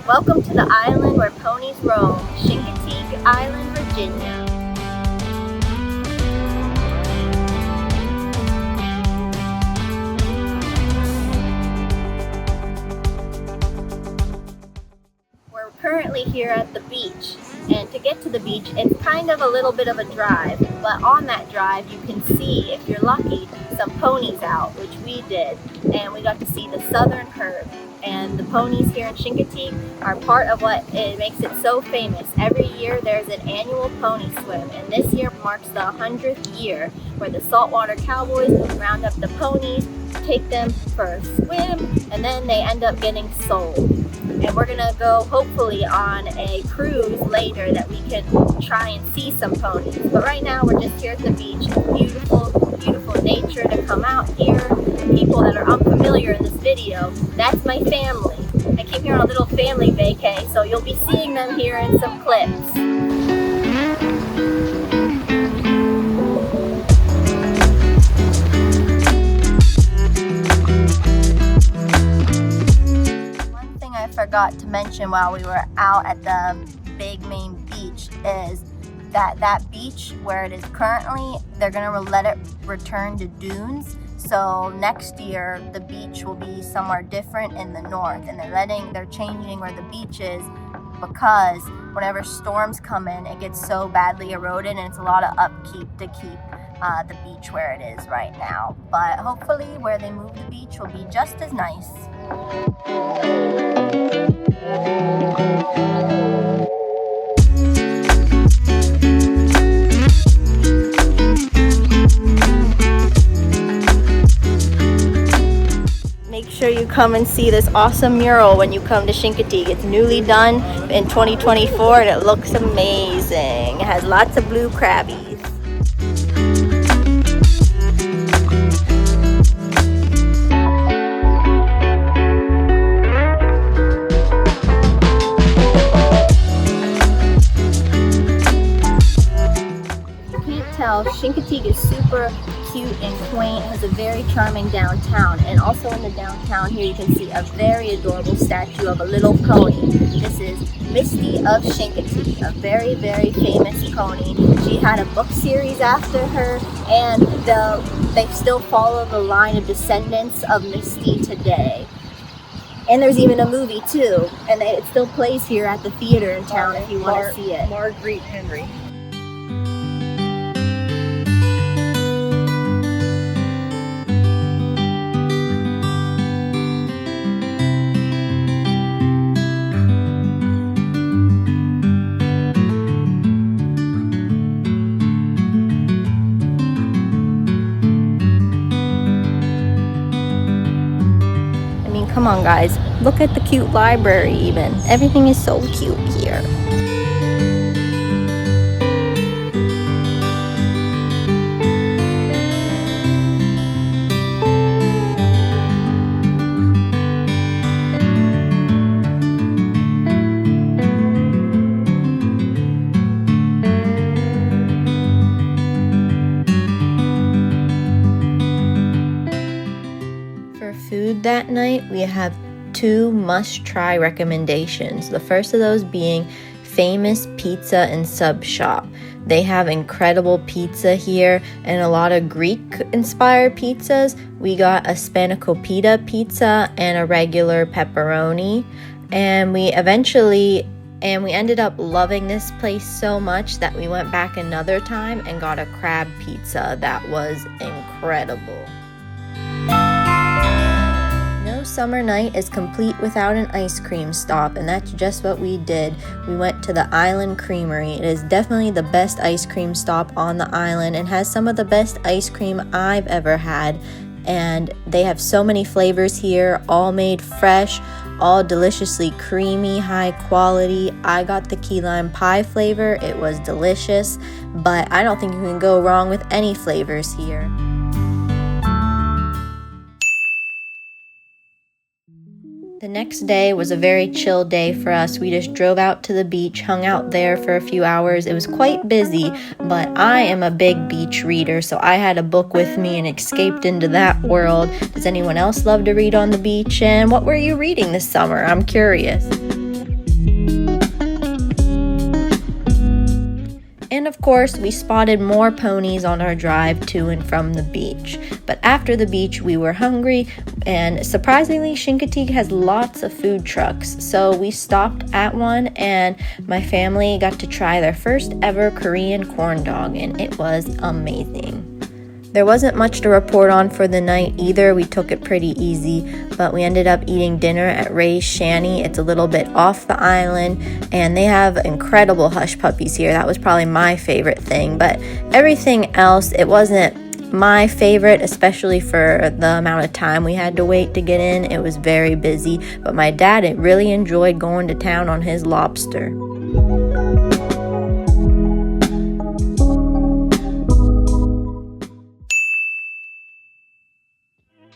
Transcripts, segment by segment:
Welcome to the island where ponies roam, Chincoteague Island, Virginia. We're currently here at the beach, and to get to the beach it's kind of a little bit of a drive, but on that drive you can see, if you're lucky, some ponies out, which we did, and we got to see the southern herd. And the ponies here in Chincoteague are part of what it makes it so famous. Every year there's an annual pony swim, and this year marks the 100th year where the saltwater cowboys round up the ponies, take them for a swim, and then they end up getting sold. And we're gonna go hopefully on a cruise later that we can try and see some ponies. But right now we're just here at the beach. It's beautiful, beautiful nature to come out here. The people that are unfamiliar in this video, that's my family. I came here on a little family vacay, so you'll be seeing them here in some clips. Forgot to mention while we were out at the big main beach is that beach where it is currently, they're gonna let it return to dunes. So next year the beach will be somewhere different in the north, and they're changing where the beach is because whenever storms come in it gets so badly eroded, and it's a lot of upkeep to keep the beach where it is right now. But hopefully where they move the beach will be just as nice. Make sure you come and see this awesome mural when you come to Chincoteague. It's newly done in 2024 and it looks amazing. It has lots of blue crabbies. Chincoteague is super cute and quaint, has a very charming downtown, and also in the downtown here you can see a very adorable statue of a little pony. This is Misty of Chincoteague, a very, very famous pony. She had a book series after her, and they still follow the line of descendants of Misty today. And there's even a movie too, and it still plays here at the theater in town if you want to see it. Marguerite Henry. Come on guys, look at the cute library even. Everything is so cute here. Food that night, we have two must-try recommendations. The first of those being Famous Pizza and Sub Shop. They have incredible pizza here and a lot of Greek-inspired pizzas. We got a spanakopita pizza and a regular pepperoni, and we ended up loving this place so much that we went back another time and got a crab pizza that was incredible. No summer night is complete without an ice cream stop, and that's just what we did. We went to the Island Creamery. It is definitely the best ice cream stop on the island and has some of the best ice cream I've ever had. And they have so many flavors here, all made fresh, all deliciously creamy, high quality. I got the key lime pie flavor. It was delicious, but I don't think you can go wrong with any flavors here. The next day was a very chill day for us. We just drove out to the beach, hung out there for a few hours. It was quite busy, but I am a big beach reader, so I had a book with me and escaped into that world. Does anyone else love to read on the beach? And what were you reading this summer? I'm curious. And of course, we spotted more ponies on our drive to and from the beach. But after the beach, we were hungry, and surprisingly, Chincoteague has lots of food trucks. So we stopped at one, and my family got to try their first ever Korean corn dog, and it was amazing. There wasn't much to report on for the night either. We took it pretty easy, but we ended up eating dinner at Ray's Shanty. It's a little bit off the island, and they have incredible hush puppies here. That was probably my favorite thing, but everything else, it wasn't my favorite, especially for the amount of time we had to wait to get in. It was very busy, but my dad really enjoyed going to town on his lobster.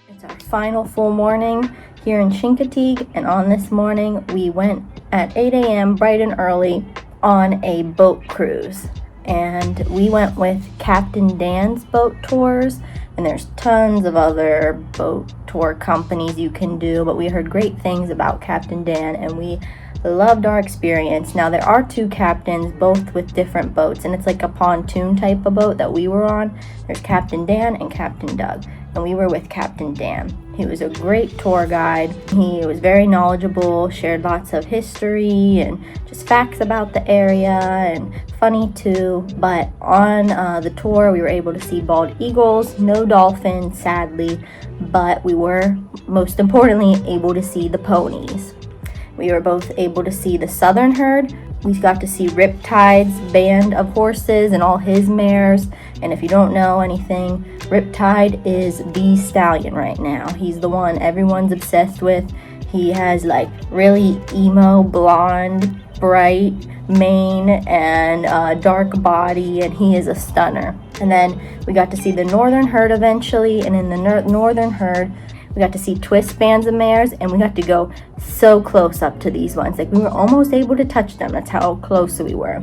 It's our final full morning here in Chincoteague, and on this morning we went at 8 a.m. bright and early on a boat cruise. And we went with Captain Dan's boat tours, and there's tons of other boat tour companies you can do, but we heard great things about Captain Dan and we loved our experience. Now there are two captains, both with different boats, and it's like a pontoon type of boat that we were on. There's Captain Dan and Captain Doug, and we were with Captain Dan. He was a great tour guide. He was very knowledgeable, shared lots of history and just facts about the area, and funny too. But on the tour, we were able to see bald eagles, no dolphins, sadly, but we were, most importantly, able to see the ponies. We were both able to see the southern herd. We got to see Riptide's band of horses and all his mares. And if you don't know anything, Riptide is the stallion right now. He's the one everyone's obsessed with. He has like really emo, blonde, bright mane and dark body, and he is a stunner. And then we got to see the northern herd eventually, and in the northern herd, we got to see twist bands of mares, and we got to go so close up to these ones. Like we were almost able to touch them. That's how close we were.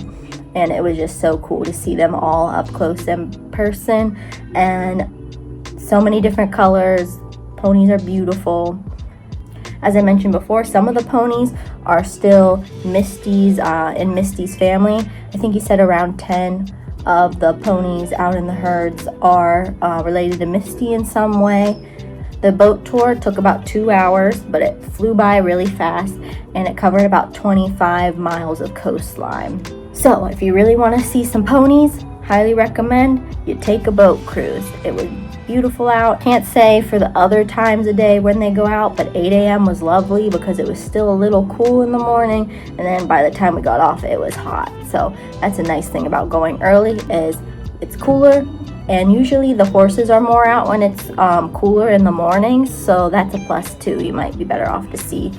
And it was just so cool to see them all up close in person. And so many different colors. Ponies are beautiful. As I mentioned before, some of the ponies are still Misty's, in Misty's family. I think he said around 10 of the ponies out in the herds are related to Misty in some way. The boat tour took about 2 hours, but it flew by really fast, and it covered about 25 miles of coastline. So if you really want to see some ponies, highly recommend you take a boat cruise. It was beautiful out. Can't say for the other times of day when they go out, but 8 a.m. was lovely because it was still a little cool in the morning, and then by the time we got off, it was hot. So that's a nice thing about going early, is it's cooler. And usually the horses are more out when it's cooler in the mornings, so that's a plus too. You might be better off to see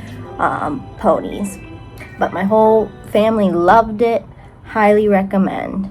ponies. But my whole family loved it. Highly recommend.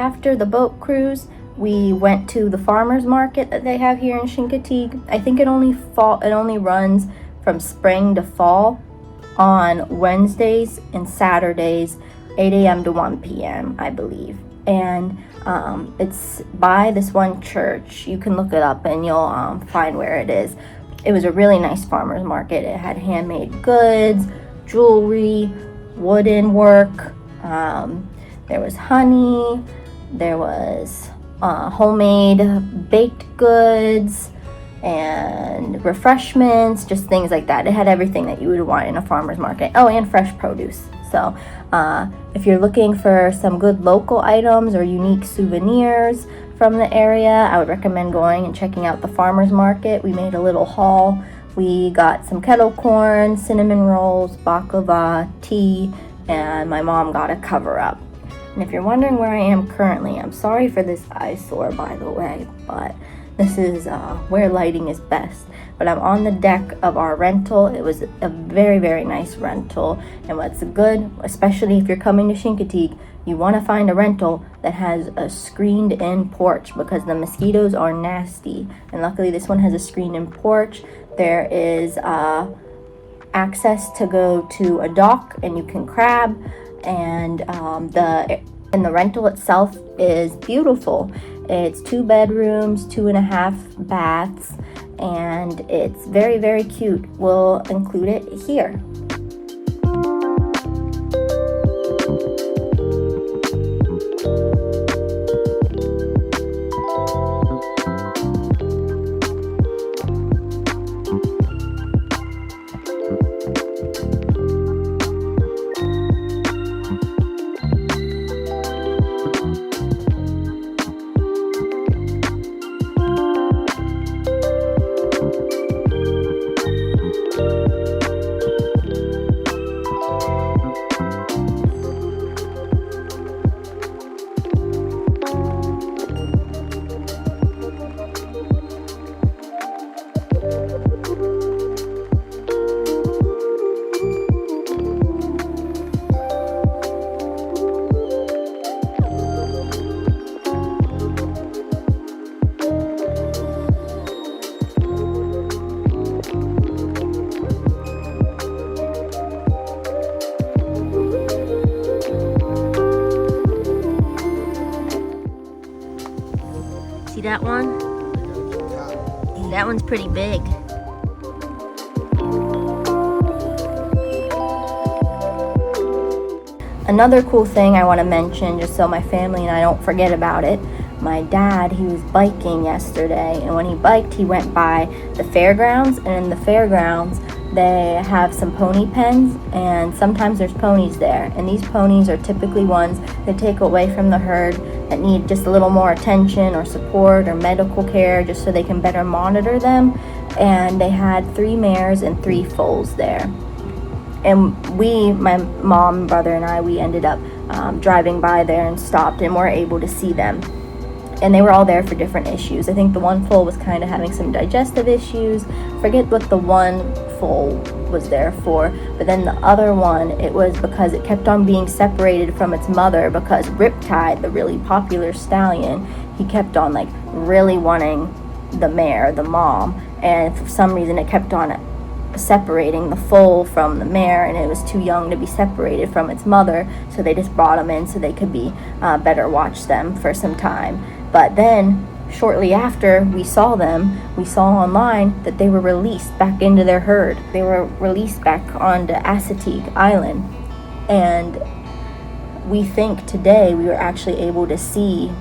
after the boat cruise, we went to the farmers market that they have here in Chincoteague. I think it only runs from spring to fall on Wednesdays and Saturdays, 8 a.m. to 1 p.m. I believe. And it's by this one church. You can look it up and you'll find where it is. It was a really nice farmers market. It had handmade goods, jewelry, wooden work. There was honey. There was homemade baked goods and refreshments, just things like that. It had everything that you would want in a farmer's market. Oh, and fresh produce. So if you're looking for some good local items or unique souvenirs from the area, I would recommend going and checking out the farmer's market. We made a little haul. We got some kettle corn, cinnamon rolls, baklava, tea, and my mom got a cover up. And if you're wondering where I am currently, I'm sorry for this eyesore, by the way, but this is where lighting is best. But I'm on the deck of our rental. It was a very, very nice rental. And what's good, especially if you're coming to Chincoteague, you want to find a rental that has a screened-in porch because the mosquitoes are nasty. And luckily, this one has a screened-in porch. There is access to go to a dock, and you can crab. And the rental itself is beautiful. It's 2 bedrooms, 2.5 baths, and it's very, very cute. We'll include it here. See that one? That one's pretty big. Another cool thing I want to mention, just so my family and I don't forget about it, my dad, he was biking yesterday, and when he biked, he went by the fairgrounds, and in the fairgrounds, they have some pony pens, and sometimes there's ponies there, and these ponies are typically ones that take away from the herd that need just a little more attention or support or medical care just so they can better monitor them. And they had 3 mares and 3 foals there. And my mom, brother, and I, we ended up driving by there and stopped and were able to see them. And they were all there for different issues. I think the one foal was kind of having some digestive issues. Forget what the one foal was there for. But then the other one, it was because it kept on being separated from its mother because Riptide, the really popular stallion, he kept on like really wanting the mare, the mom. And for some reason it kept on separating the foal from the mare, and it was too young to be separated from its mother, so they just brought them in so they could be better watch them for some time. But then shortly after we saw them, we saw online that they were released back into their herd. They were released back onto Assateague Island, and we think today we were actually able to see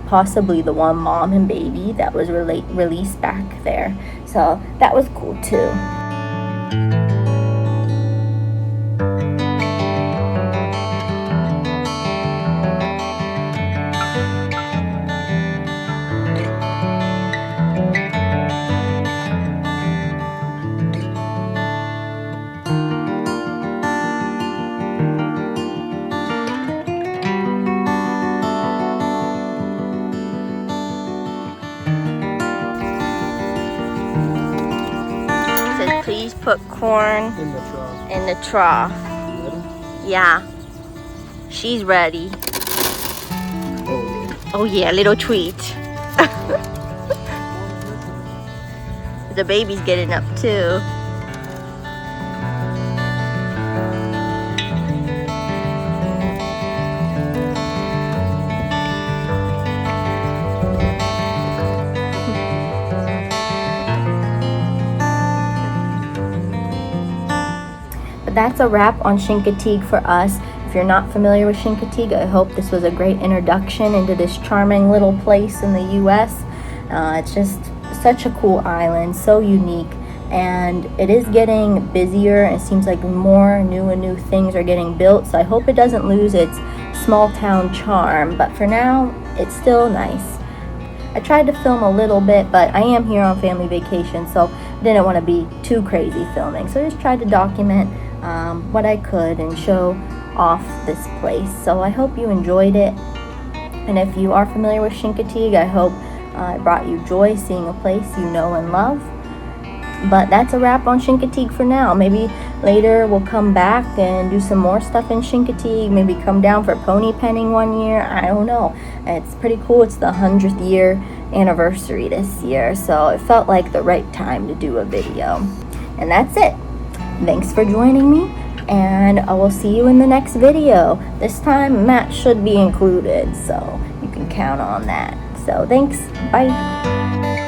possibly the one mom and baby that was released back there. So that was cool too. Please put corn in the trough. You ready? Yeah. She's ready. Oh, Oh yeah, little treat. The baby's getting up too. But that's a wrap on Chincoteague for us. If you're not familiar with Chincoteague, I hope this was a great introduction into this charming little place in the U.S. It's just such a cool island, so unique, and it is getting busier, and it seems like more new things are getting built, so I hope it doesn't lose its small town charm, but for now, it's still nice. I tried to film a little bit, but I am here on family vacation, so I didn't want to be too crazy filming, so I just tried to document what I could and show off this place. So I hope you enjoyed it, and if you are familiar with Chincoteague, I hope it brought you joy seeing a place you know and love. But that's a wrap on Chincoteague for now. Maybe later we'll come back and do some more stuff in Chincoteague, maybe come down for pony penning one year. I don't know. It's pretty cool. It's the 100th year anniversary this year, so it felt like the right time to do a video. And that's it. Thanks for joining me, and I will see you in the next video. This time Matt should be included, so you can count on that. So thanks. Bye.